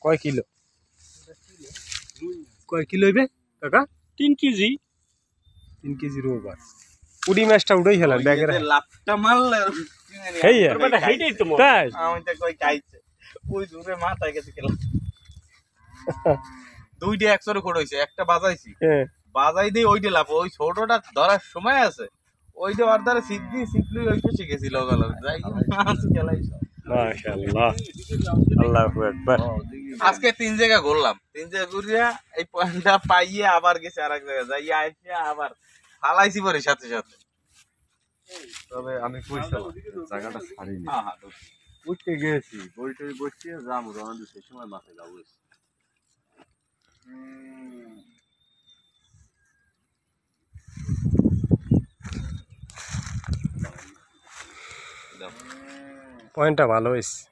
কয় কিলো হইবে কাকা 3 কেজি 3 কেজির ওভার পুডি মাছটা উড়াই হেলাম ব্যাগের লাফটা মারলে হেইটাই তো তাই আমি তো কই খাইছে ওই দূরে মাথায় গেছে খেলা দুইটা একসরে খোড় হইছে একটা বাজাইছি বাজাই দিয়ে ওইটা লাফ ওই ছোটটা ধরার সময় আছে ওইটা ওর দ্বারা সিদ্ধি ওইটা শিখেছিল গেল যাই মাছ খেলাই মাশাআল্লাহ আল্লাহু আকবার আজকে 3 জায়গা ঘুরলাম 3 জায়গা ঘুরিয়া এই পয়েন্টটা পাইয়ে আবার গেছে আরেক জায়গা যাইয়া আইছে আবার ফালাইছি পরে সাথে সাথে তবে আমি কইছিলাম জায়গাটা ছাড়িনি হ্যাঁ হ্যাঁ উঠতে গেছি বইটা বসিয়ে যাবো রওনা সেই সময় মাথায় যাবো পয়েন্টটা ভালো হইছে